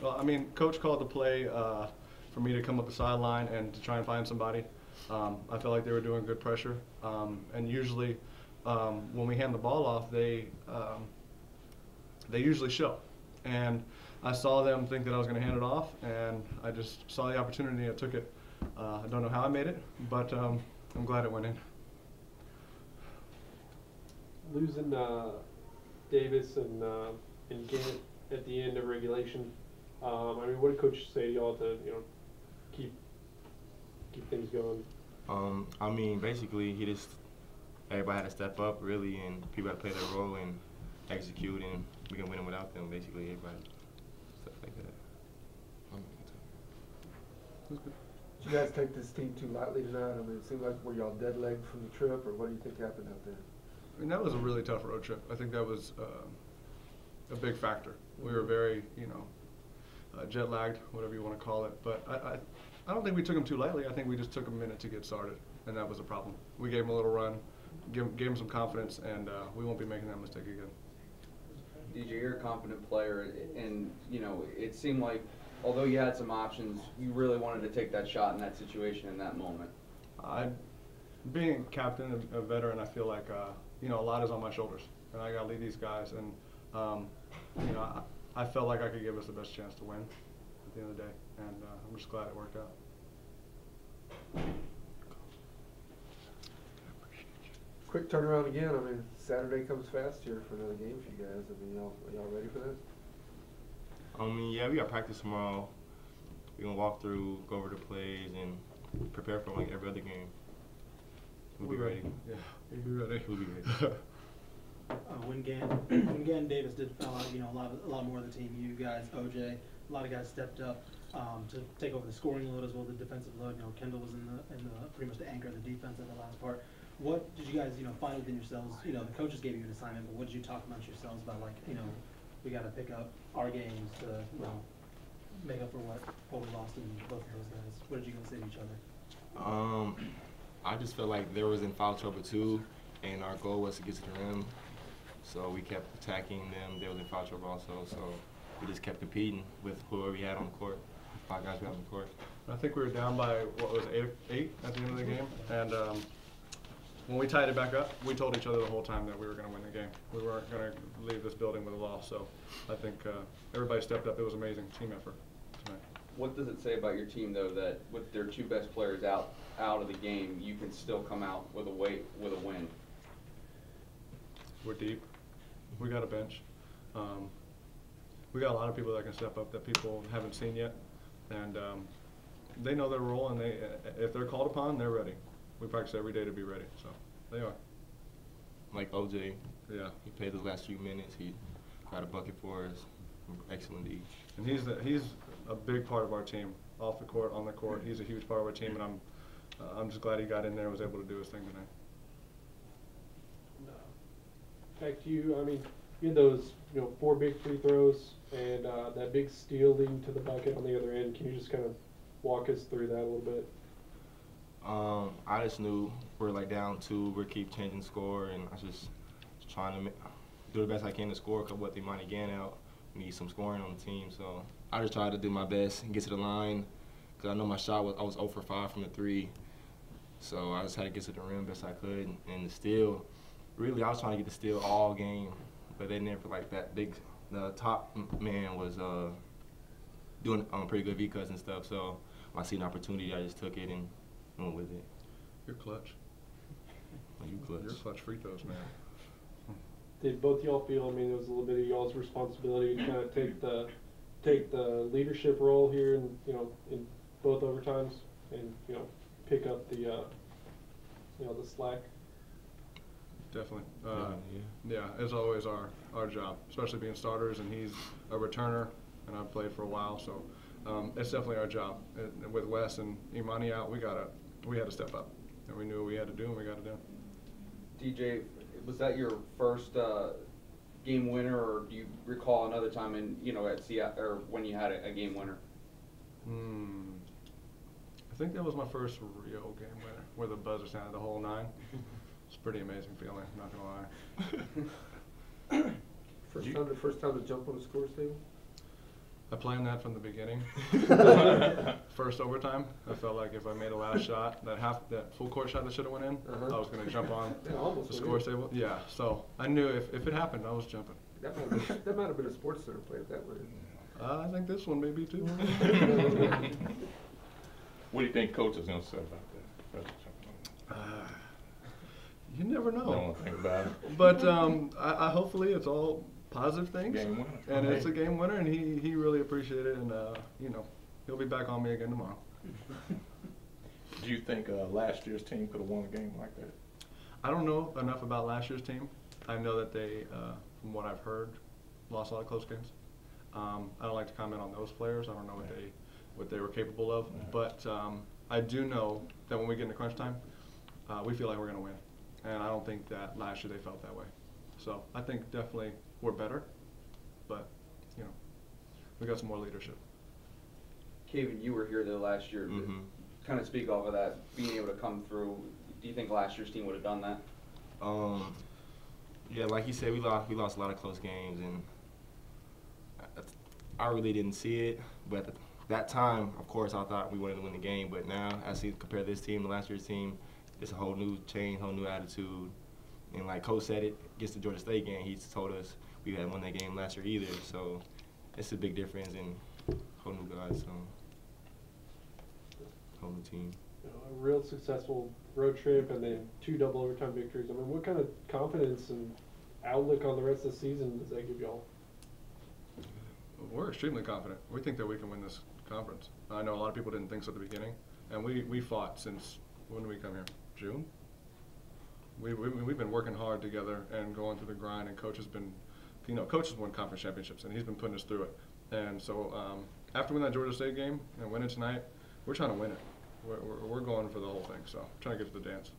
Well, I mean, Coach called the play for me to come up the sideline and to try and find somebody. I felt like they were doing good pressure, and usually when we hand the ball off, they usually show. And I saw them think that I was going to hand it off, and I just saw the opportunity. I took it. I don't know how I made it, but I'm glad it went in. Losing Davis and Gant at the end of regulation. I mean, what did Coach say to y'all to keep things going? I mean, basically, everybody had to step up really, and people had to play their role and execute, and we can win them without them. Basically, everybody stuff like that. Did you guys take this team too lightly tonight? I mean, it seemed like were y'all dead legged from the trip, or what do you think happened out there? I mean, that was a really tough road trip. I think that was a big factor. We were very, jet lagged, whatever you want to call it. But I don't think we took them too lightly. I think we just took a minute to get started, and that was the problem. We gave them a little run, gave them some confidence, and we won't be making that mistake again. DJ, you're a confident player, and it seemed like although you had some options, you really wanted to take that shot in that situation in that moment. Being a captain, a veteran, I feel like a lot is on my shoulders, and I got to lead these guys. And I felt like I could give us the best chance to win at the end of the day, and I'm just glad it worked out. Quick turnaround again. I mean, Saturday comes fast here for another game for you guys. I mean, are y'all ready for this? Yeah, we got practice tomorrow. We're gonna walk through, go over the plays, and prepare for like every other game. We'll be ready. Yeah, we'll be ready. We'll be ready. When Gan Davis did foul out, a lot more of the team, you guys, OJ, a lot of guys stepped up to take over the scoring load as well as the defensive load. Kendall was in the pretty much the anchor of the defense at the last part. What did you guys, find within yourselves? The coaches gave you an assignment, but what did you talk amongst yourselves about, like, we got to pick up our games to, make up for what we lost in both of those guys? What did you guys say to each other? I just felt like there was in foul trouble too, and our goal was to get to the rim. So we kept attacking them. They was in foul trouble also. So we just kept competing with whoever we had on the court, 5 guys we had on the court. I think we were down by, what was it, 8 at the end of the game. And when we tied it back up, we told each other the whole time that we were going to win the game. We weren't going to leave this building with a loss. So I think everybody stepped up. It was an amazing team effort tonight. What does it say about your team, though, that with their 2 best players out of the game, you can still come out with a win? We're deep. We got a bench. We got a lot of people that can step up that people haven't seen yet, and they know their role, and if they're called upon, they're ready. We practice every day to be ready, so they are. Like OJ, yeah, he played the last few minutes. He got a bucket for us. Excellent D. And he's a big part of our team, off the court, on the court. He's a huge part of our team, and I'm just glad he got in there and was able to do his thing tonight. Back to you. I mean, you had those 4 big free throws and that big steal leading to the bucket on the other end. Can you just kind of walk us through that a little bit? I just knew we're like down 2. We keep changing score, and I was just trying to do the best I can to score. Cause what they might again out, we need some scoring on the team. So I just tried to do my best and get to the line. Cause I know my shot I was 0 for 5 from the 3. So I just had to get to the rim best I could, and the steal. Really, I was trying to get the steal all game, but they never like that big. The top man was doing pretty good V-cuts and stuff. So when I seen an opportunity, I just took it and went with it. You're clutch. You clutch. You're clutch free throws, man. Did both y'all feel? I mean, it was a little bit of y'all's responsibility to kind of take the leadership role here, in both overtimes, and pick up the the slack. Definitely. Yeah, it's always our job, especially being starters, and he's a returner, and I've played for a while, so it's definitely our job. With Wes and Imani out, we had to step up, and we knew what we had to do, and we got it done. DJ, was that your first game winner, or do you recall another time at Seattle, or when you had a game winner? I think that was my first real game winner, where the buzzer sounded the whole 9. It's a pretty amazing feeling, not gonna lie. First time to jump on the scores table? I planned that from the beginning. First overtime, I felt like if I made a last shot, that full court shot that should have went in, I was going to jump on Yeah, almost the went score in. table. Yeah, so I knew if it happened, I was jumping. That might have been a Sports Center play if that went in. I think this one may be too. What do you think coach is going to say about that? You never know. Don't want to think about it. But I hopefully it's all positive things. Game winner. And it's a game winner, and he really appreciated it, and you know, he'll be back on me again tomorrow. Do you think last year's team could have won a game like that? I don't know enough about last year's team. I know that they, from what I've heard, lost a lot of close games. I don't like to comment on those players. I don't know what they were capable of, but I do know that when we get into crunch time, we feel like we're going to win. And I don't think that last year they felt that way. So I think definitely we're better, but you know, we got some more leadership. Kavin, you were here though last year. Mm-hmm. Kind of speak off of that, being able to come through. Do you think last year's team would have done that? Yeah, like you said, we lost a lot of close games, and I really didn't see it. But at that time, of course, I thought we wanted to win the game. But now, I see compare this team to last year's team, it's a whole new change, whole new attitude. And like Coach said, it against the Georgia State game, he told us we hadn't won that game last year either. So it's a big difference in whole new guys, so whole new team. You know, a real successful road trip and then 2 double overtime victories. I mean, what kind of confidence and outlook on the rest of the season does that give y'all? We're extremely confident. We think that we can win this conference. I know a lot of people didn't think so at the beginning, and we fought since, when did we come here? June? We've been working hard together and going through the grind, and Coach has been, you know, Coach has won conference championships, and he's been putting us through it. And so after winning that Georgia State game and winning tonight, we're trying to win it. We're going for the whole thing, so trying to get to the dance.